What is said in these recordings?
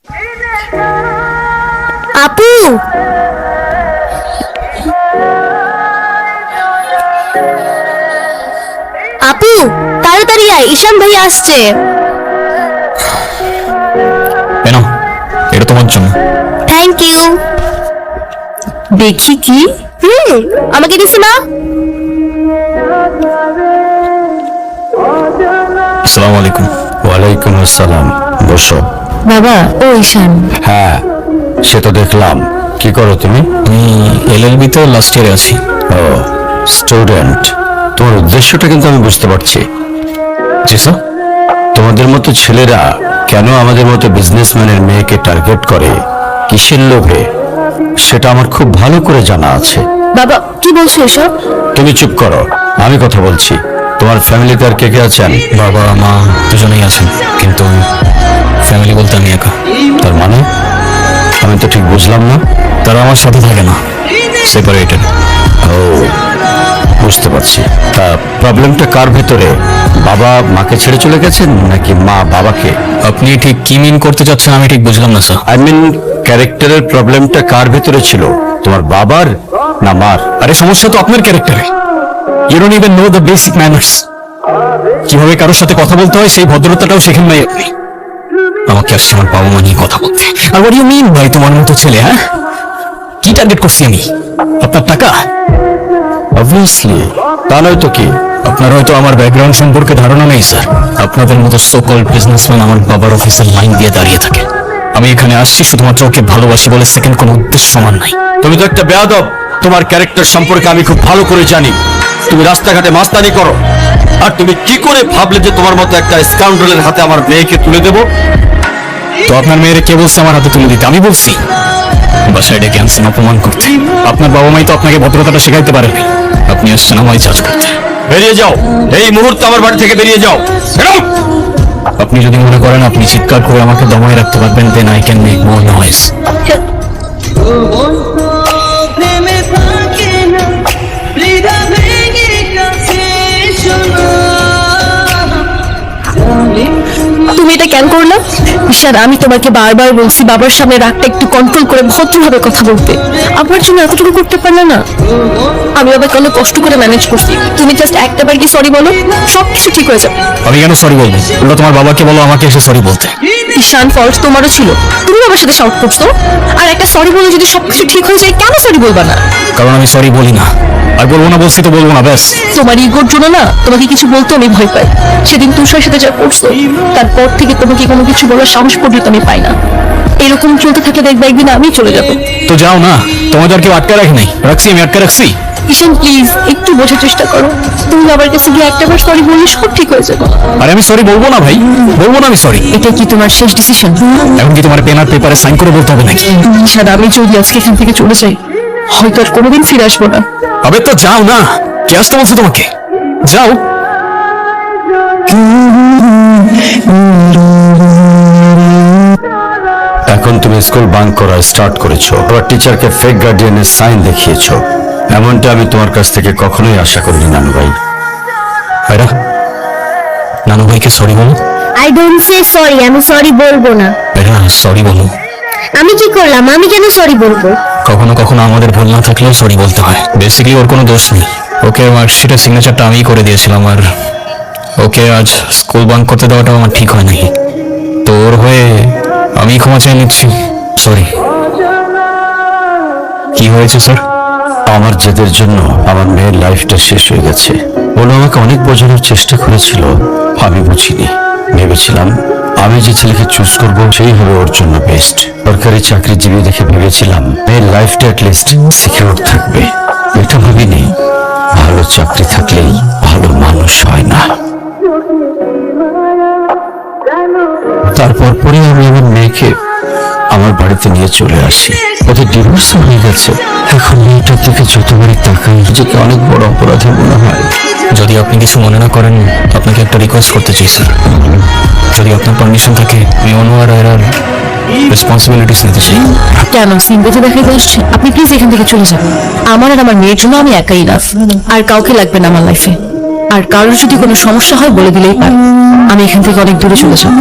আপু, আপু তাড়াতাড়ি আয়, ঈশান ভাই আসছে। কেন? এটা তোমার জন্য। Thank you. দেখি কি? আমাকে দিছি না। আসসালামু আলাইকুম। ওয়ালাইকুম আসসালাম, বসো। বাবা, ও ঈশান। হ্যাঁ, সে তো দেখলাম। কি করো তুমি? আমি এলএলবি তে লাস্ট ইয়ারে আছি। ও, স্টুডেন্ট। তোমার উদ্দেশ্যটা কিন্তু আমি বুঝতে পারছি। জি স্যার। তোমাদের মতো ছেলেরা কেন আমাদের মতো বিজনেসম্যানের মেয়েকে টার্গেট করে, কিসের লোভে, সেটা আমার খুব ভালো করে জানা আছে। বাবা, কি বলছো এসব? তুমি চুপ করো, আমি কথা বলছি। তোমার ফ্যামিলিতে আর কে কে আছেন? বাবা মা দুজনেই আছেন, কিন্তু ফ্যামিলি বলতে আমি একা। তার মানে আমি তো ঠিক বুঝলাম না। তারা আমার সাথে থাকে না, সেপারেটেড। ও, বুঝতে পারছি। তা প্রবলেমটা কার ভেতরে? বাবা মাকে ছেড়ে চলে গেছেন নাকি মা বাবাকে? আপনি ঠিক কি মিন করতে চাচ্ছেন আমি ঠিক বুঝলাম না স্যার। আই মিন, ক্যারেক্টারের প্রবলেমটা কার ভেতরে ছিল, তোমার বাবার না মার? আরে সমস্যা তো আপনার ক্যারেক্টারে। You don't even know the basic manners. কিভাবে কারোর সাথে কথা বলতে হয় সেই ভদ্রতাটাও শেখেন নাই আপনি। আমাকে আসছে আমার বাবা মা নিয়ে কথা বলতে। আর হোয়াট ইউ মিন ভাই, তোমার মতো ছেলে? হ্যাঁ, কি টার্গেট করছি আমি? আপনার টাকা? অবভিয়াসলি, তা নয় তো কি? আপনার হয়তো আমার ব্যাকগ্রাউন্ড সম্পর্কে ধারণা নেই স্যার। আপনাদের মতো সোকল বিজনেসম্যান আমার বাবার অফিসের লাইন দিয়ে দাঁড়িয়ে থাকে। আমি এখানে আসছি শুধুমাত্র ওকে ভালোবাসি বলে, সেকেন্ড কোনো উদ্দেশ্য সমান নাই। তুমি তো একটা বেয়াদব। তোমার ক্যারেক্টার সম্পর্কে আমি খুব ভালো করে জানি। তুমি রাস্তাঘাটে মাস্তানি করো, আর তুমি কি করে ভাবলে যে তোমার মতো একটা স্কাউন্ডারের হাতে আমার মেয়েকে তুলে দেবো? তো আপনার মেয়েরে কে বলছে আমার হাতে তুলে দিতে? আমি বলছি? বাসায় ডেকে আনছেন অপমান করতে। আপনার বাবা মাই তো আপনাকে ভদ্রতাটা শেখাইতে পারেনি। আপনি আসছেন আমায় জাজ করতে। বেরিয়ে যাও, এই মুহূর্তে আমার বাড়ি থেকে বেরিয়ে যাও। আপনি যদি মনে করেন আপনি চিৎকার করে আমাকে দমায় রাখতে পারবেন, then I can make more noise. তুমি এটা কেন করলে? ঈশান, আমি তোমাকে বারবার বলছি বাবার সামনে রাগটা একটু কন্ট্রোল করে ভদ্রভাবে কথা বলতে। আমার জন্য এতটুকু করতে পারলে না? আমি বাবাকে অনেক কষ্ট করে ম্যানেজ করছি। তুমি জাস্ট একটাবার কি সরি বলো, সবকিছু ঠিক হয়ে যাবে। আমি কেন সরি বলবো? ওটা তোমার বাবাকে বলো আমাকে এসে সরি বলতে। ঈশান, ফল্ট তোমারও ছিল। তুমি বাবার সাথে শাউট করছো, আর একটা সরি বলে যদি সবকিছু ঠিক হয়ে যায়, কেন সরি বলবা না? কারণ আমি সরি বলি না। আর বলবো না বলছি তো বলবো না, ব্যাস। তোমার ইগোর জন্য না তোমাকে কিছু বলতে আমি ভয় পাই। সেদিন তুষার সাথে যা করছো, তারপর থেকে তোমাকে কোনো কিছু বলার সাহস পর্যন্ত আমি পাই না। এরকম চলতে থাকলে দেখবে একদিন আমি চলে যাবো। তো যাও না, তোমাদের আর কেউ আটকে রাখি নাই। রাখছি? আমি আটকে রাখছি? ঈশান, প্লিজ একটু বোঝার চেষ্টা করো। তুমি বাবার কাছে গিয়ে একটাবার সরি বললে সব ঠিক হয়ে যাবে। আরে আমি সরি বলবো না ভাই, বলবো না আমি সরি। এটা কি তোমার শেষ ডিসিশন? এখন কি তোমার পেন আর পেপারে সাইন করে বলতে হবে নাকি? ঈশান, আমি যদি আজকে এখান থেকে চলে যাই, হয়তো আর কোনোদিন ফিরে আসবো না। আবে তো যাও না, কে আসতে বলছো তোমাকে? যাও। এখন তুমি স্কুল বাঙ্ক করা স্টার্ট করেছো, আবার টিচারকে ফেক গার্ডিয়ানের সাইন দেখিয়েছো। এমনটা আমি তোমার কাছ থেকে কখনোই আশা করিনি নানু ভাই। ভাইরা, নানু ভাইকে সরি বলো। আই ডোন্ট সে সরি, আমি সরি বলবো না। ভাইরা সরি বলো। আমি কি করলাম? আমি কেন সরি বলবো? কখনো কখনো আমাদের ভুল না থাকলেও সরি বলতে হয়। বেসিক্যালি ওর কোনো দোষ নেই। ওকে মার্কশিটের সিগনেচারটা আমিই করে দিয়েছিলাম, আর ওকে আজ স্কুল বাঙ্ক করতে দেওয়াটাও আমার ঠিক হয় নাই। তো ওর হয়ে আমি ক্ষমা চেয়ে নিচ্ছি, সরি। কি হয়েছে স্যার? আমার জেদের জন্য আমার মেয়ের লাইফটা শেষ হয়ে গেছে। ওরা আমাকে অনেক বোঝানোর চেষ্টা করেছিল, আমি বুঝিনি। ভেবেছিলাম আমি যে ছেলেকে চুজ করব সেই হবে ওর জন্য বেস্ট। সরকারি চাকরিজীবী দেখে ভেবেছিলাম মেয়ের লাইফটা অ্যাটলিস্ট সিকিউর থাকবে। এটা ভাবিনি ভালো চাকরি থাকলেই ভালো মানুষ হয় না। তারপর পরে আমি আমার মেয়েকে আমার বাড়িতে নিয়ে চলে আসি। ওদের ডিভোর্স হয়ে গেছে। এখন মেয়েটার দিকে যতবারই তাকাই নিজেকে অনেক বড় অপরাধী মনে হয়। যদি আপনি কিছু মনে না করেন, আপনাকে একটা রিকোয়েস্ট করতে চাই স্যার। যদি আপনার পারমিশন থাকে, আমি অনু আর আয়রার রেসপন্সিবিলিটিস নিতে চাই। কেন সিম্পথি দেখাতে আসছে? আপনি প্লিজ এখান থেকে চলে যান। আমার আর আমার মেয়ের জন্য আমি একাই ইনাফ, আর কাউকে লাগবে না আমার লাইফে। আর কারোর যদি কোনো সমস্যা হয় বলে দিলেই পারে। আমি এখান থেকে অনেক দূরে চলে যাব।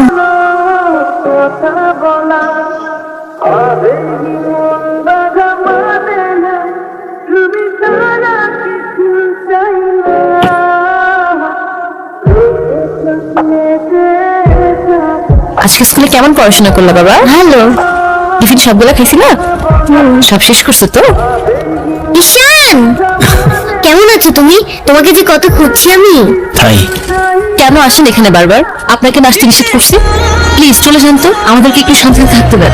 পড়াশোনা করলা বাবা? ভালো। টিফিন সবগুলা খাইছি না? সব শেষ করছো তো? ঈশান, কেমন আছো তুমি? তোমাকে যে কত খুঁজছি আমি। তাই কেন আসেন এখানে বারবার? আপনাকে নাচতে নিষেধ করছি? প্লিজ চলে যান তো, আমাদেরকে একটু শান্তিতে থাকতে দেন।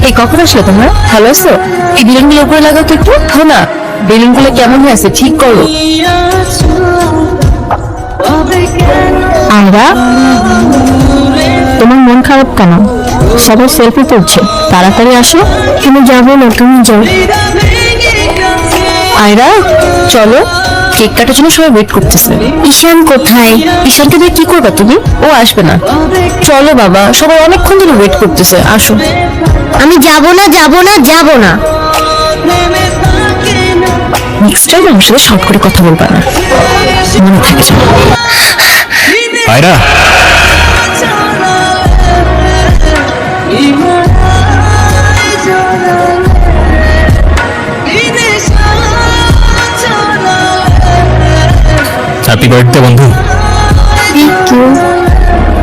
এই কখন আসলে তোমরা? ভালো আছো? এই বেলুনগুলো উপরে লাগাও তো একটু। হো না, বেলুনগুলো কেমন হয়ে আছে ঠিক করো। আয়রা, তোমার মন খারাপ কেন? সবাই সেলফি তুলছে, তাড়াতাড়ি আসো। আমি যাবো না, তুমি যাও। আয়রা চলো, কেক কাটার জন্য সবাই ওয়েট করতেছে। ঈশান কোথায়? ঈশানকে দিয়ে কি করবা তুমি? ও আসবে না। চলো বাবা, সবাই অনেকক্ষণ ধরে ওয়েট করতেছে, আসো। আমি যাবো না, যাবো না, যাবো না। নেক্সট টাইম আমার সাথে শর্ট করে কথা বলবা না, মনে থাকে যেন। আয়রা, হ্যাপি বার্থডে বন্ধু। Thank you.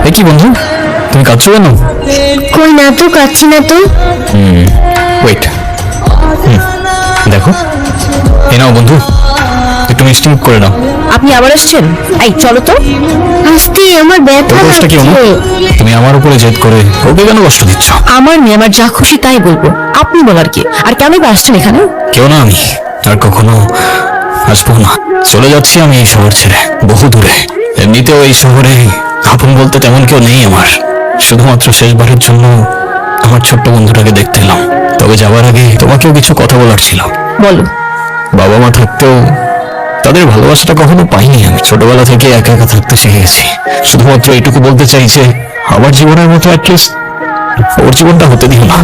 এ কি বন্ধু, তুমি কাঁদছো কেন? কই না তো, কাচ্ছি না তো। ওয়েট, দেখো, এ নাও বন্ধু, একটু মিষ্টি মুখ করে নাও। আপনি আবার আসছেন? এই চলো তো। আসতে আমার ব্যথা ওর কষ্ট কি অনু? লাগছে। তুমি আমার উপরে জেদ করে ওকে কেন কষ্ট দিচ্ছ? আমার মেয়ে আমার যা খুশি তাই বলবো, আপনি বলার কি? আর কেন বা আসছেন এখানে? কেউ না, আমি আর কখনো আসবো না। চলে যাচ্ছি আমি এই শহর ছেড়ে, বহু দূরে। এমনিতেও এই শহরে আপন বলতে তেমন কেউ নেই আমার। শুধুমাত্র শেষবারের জন্য আমার ছোট্ট বন্ধুটাকে দেখতে এলাম। তবে যাবার আগে তোমাকেও কিছু কথা বলার ছিল। বলো। বাবা মা থাকতেও তাদের ভালোবাসাটা কখনো পাইনি আমি। ছোটবেলা থেকে একা একা থাকতে শিখে গেছি। শুধুমাত্র এইটুকু বলতে চাই যে আমার জীবনের মতো অ্যাটলিস্ট ওর জীবনটা হতে দিও না।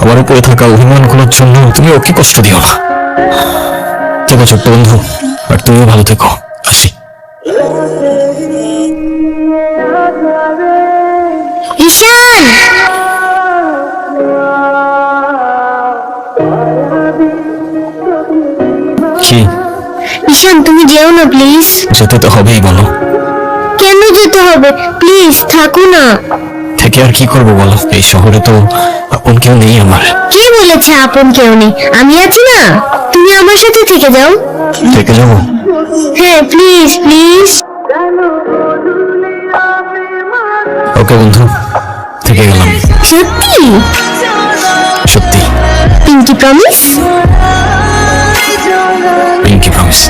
আমার উপরে থাকা অভিমানগুলোর জন্য তুমি ওকে কষ্ট দিও না। থেকো ছোট্ট বন্ধু, আর তুমিও ভালো থেকো। আসি। ঈশান, কি? ঈশান তুমি যেও না প্লিজ। যেতে তো হবেই, বলো। কেন যেতে হবে? প্লিজ থাকো না। থেকে আর কি করবো বলো, এই শহরে তো আপন কেউ নেই আমার। কে বলেছে আপন কেউ নেই? আমি আছি না, তুমি আমার সাথে থেকে যাও। থেকে যাবো? হ্যাঁ প্লিজ প্লিজ। ওকে বন্ধু, থেকে গেলাম। সত্যি? সত্যি। Pinky promise? Pinky promise.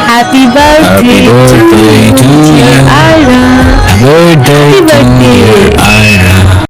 Happy birthday Happy birthday to you. Ayra. Birthday to you.